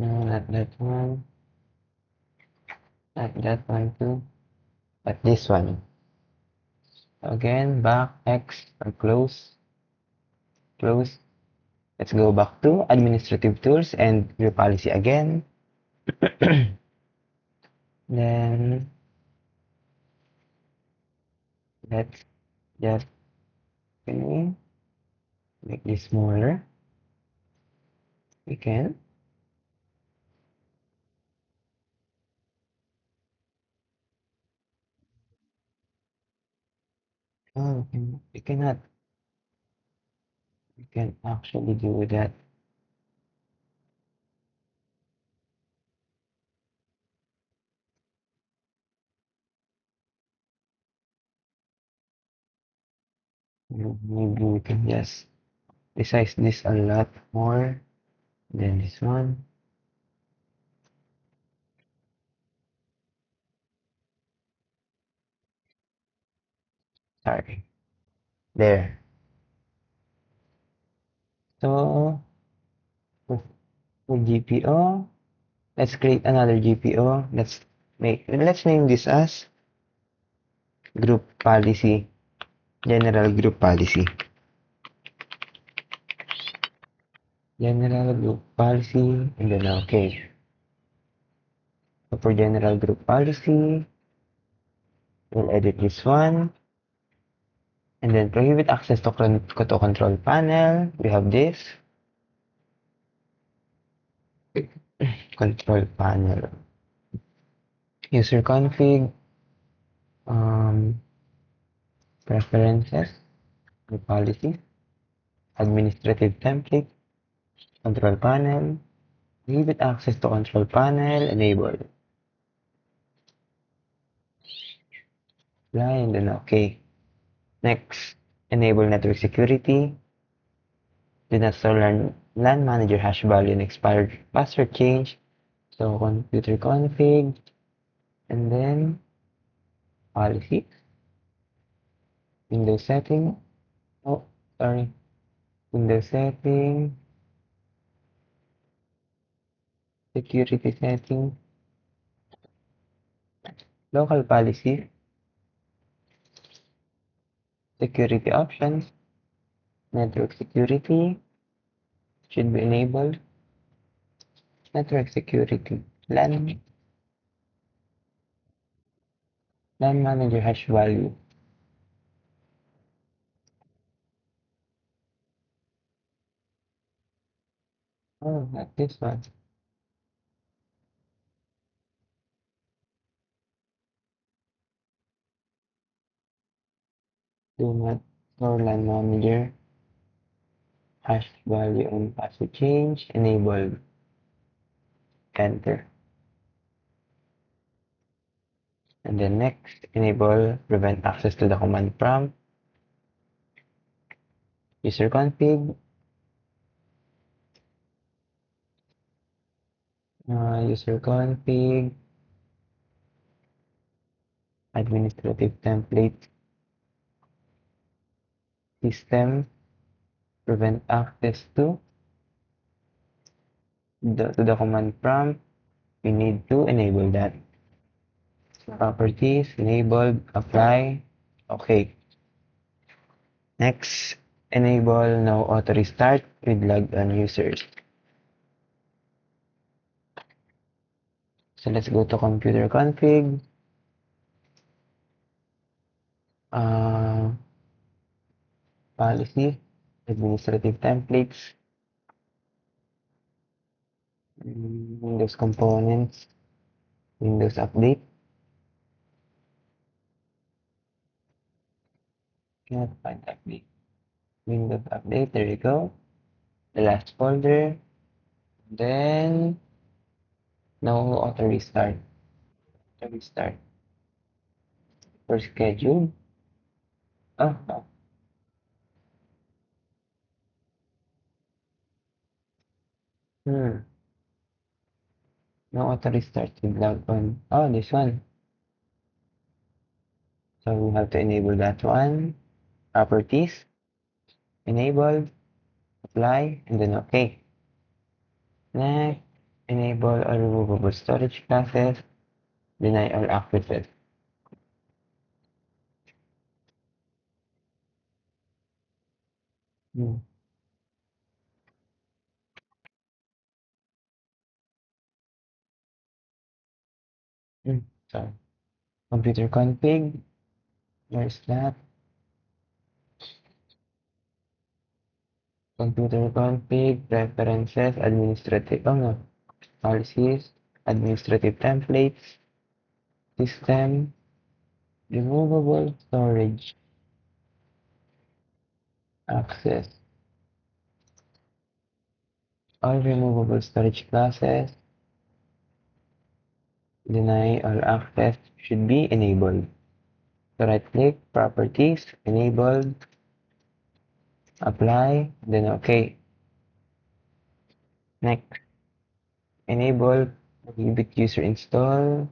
No, not that one. Not that one too. But this one. Again, back, X, or close. Close. Let's go back to administrative tools and view policy again. Then let's just can we make this smaller? We can. Oh, we cannot. We can actually do that. Maybe we can just resize this a lot more than this one. Sorry. There. So for GPO, let's create another GPO. Let's name this as group policy, general group policy. General group policy, and then okay. So for general group policy, we'll edit this one. And then prohibit access to control panel. We have this. Control panel. User config. Preferences. Group policy. Administrative template. Control panel. Prohibit access to control panel. Enable. Apply and then okay. Next, enable network security. Do not store LAN manager hash value and expired password change. So computer config and then policy. Windows setting. Oh, sorry. Windows setting. Security setting. Local policy. Security options. Network security should be enabled. Network security. LAN manager hash value. Oh, not this one. Do not store LAN manager hash value and password change. Enable. Enter. And then next, enable prevent access to the command prompt. User config. User config. Administrative template. System. Prevent access to the command prompt. We need to enable that. Properties. Enabled. Apply. Okay. Next, enable now auto restart with logged on users. So let's go to computer config. Policy, administrative templates, Windows components, Windows update. Can't find update. Windows update, there you go. The last folder. Then now auto restart. Auto restart. For schedule. Oh, no. Hmm. No auto restart with log on. Oh, this one. So we have to enable that one. Properties. Enabled. Apply. And then okay. Next. enable or removable storage classes, deny all accesses. Hmm. Hmm. Sorry. Computer config, where's that? Computer config, preferences, administrative, oh no, policies, administrative templates, system, removable storage, access, all removable storage classes, deny all access should be enabled. So right click, properties, enabled, apply, then okay. Next, enable prohibit user install.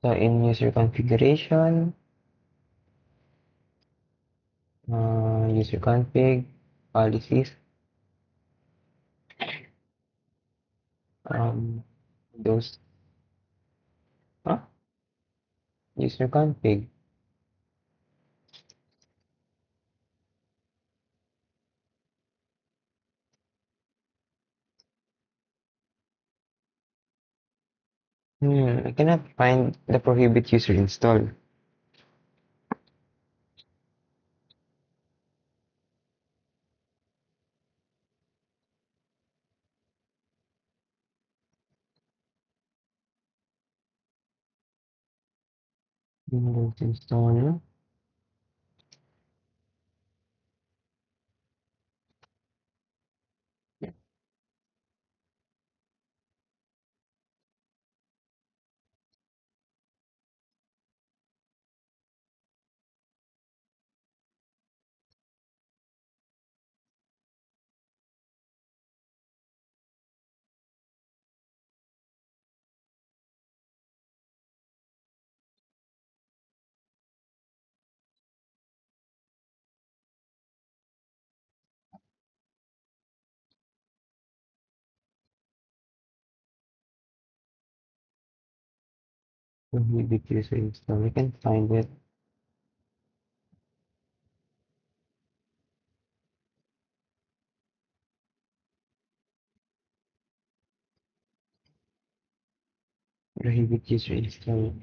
So in user configuration, user config, policies, those, huh? User config. I cannot find the prohibit user install. Windows installer. Prohibit user install. I can find it. Prohibit user install.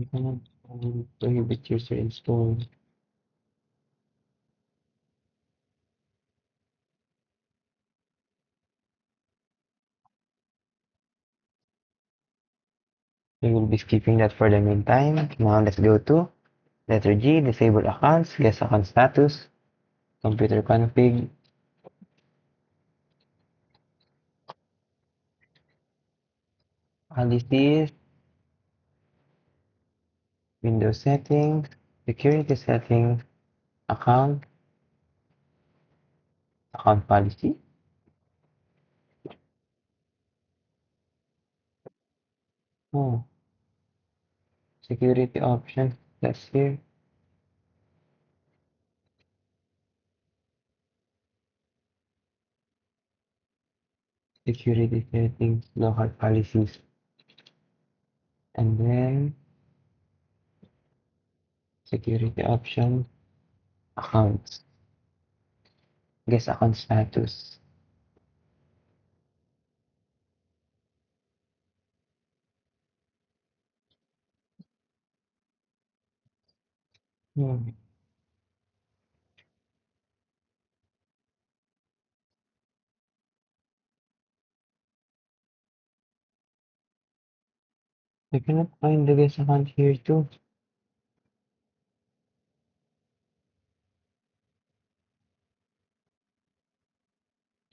I cannot find prohibit user install. We will be skipping that for the meantime. Now let's go to letter G, disable accounts, guest account status, computer config, policies, Windows settings, security settings, account, account policy. Oh, security options. That's here. Security settings, local policies, and then security options, accounts, guest account status. Hmm. I cannot find the guest account here too.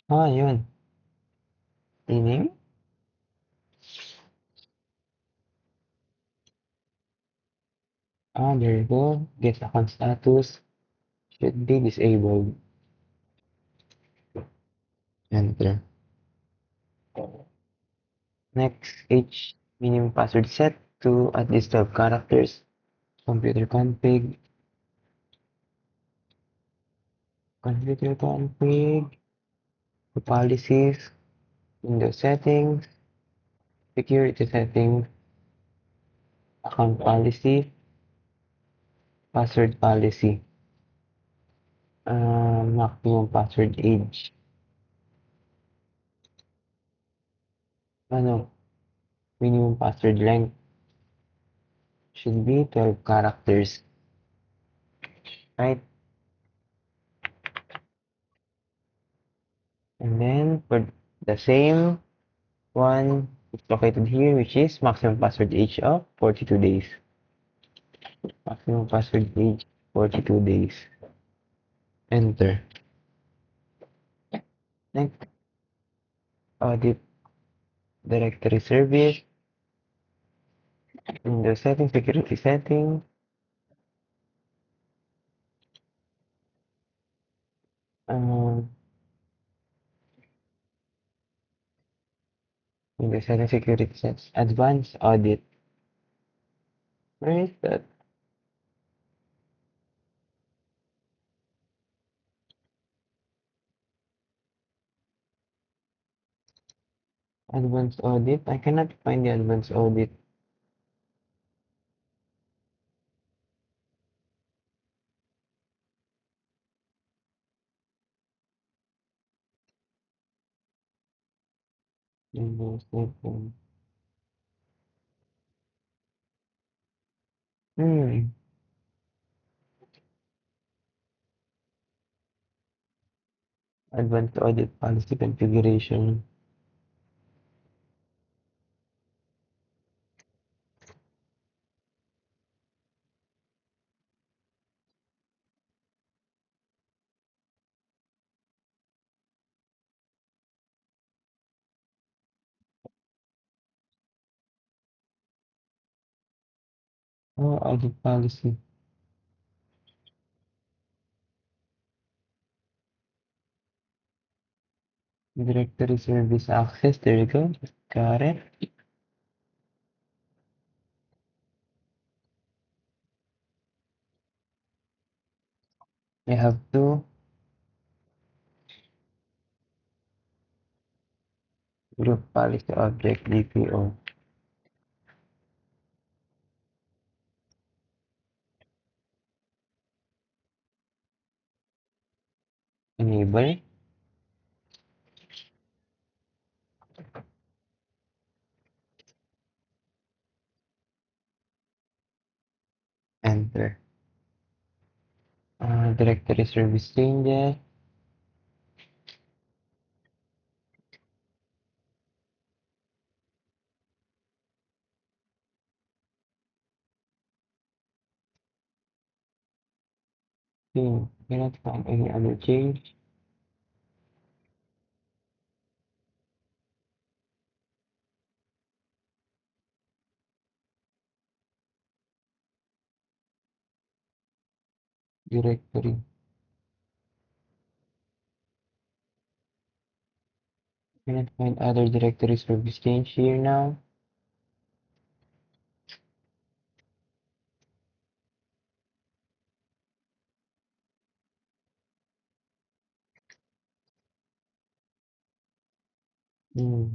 Ah, yun. Rename? Ah, there you go. Guest account status should be disabled. Enter. Next, H minimum password set to at least 12 characters. Computer config, the policies, Windows settings, security settings, account policy, password policy, maximum password age. Ano, minimum password length should be 12 characters, right? And then for the same one, it's located here, which is maximum password age of 42 days. Maximum password age, 42 days. Enter. Next, audit directory service, Windows settings, security settings, um, Windows settings, security settings, advanced audit. Where is that? Advanced audit? I cannot find the advanced audit. Windows settings. Hmm. Advanced audit policy configuration. Oh, audit policy. Directory service access. There you go. Got it. I have to group policy object DPO. Enable. Enter. Directory service changes. Cannot find any other change. Directory. Cannot find other directory service change here now. Hmm.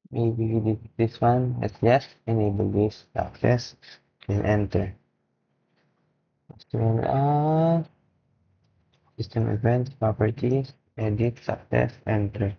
Maybe we did this one. Let's just enable this access and enter. Turn on system events, properties, edit, success, enter.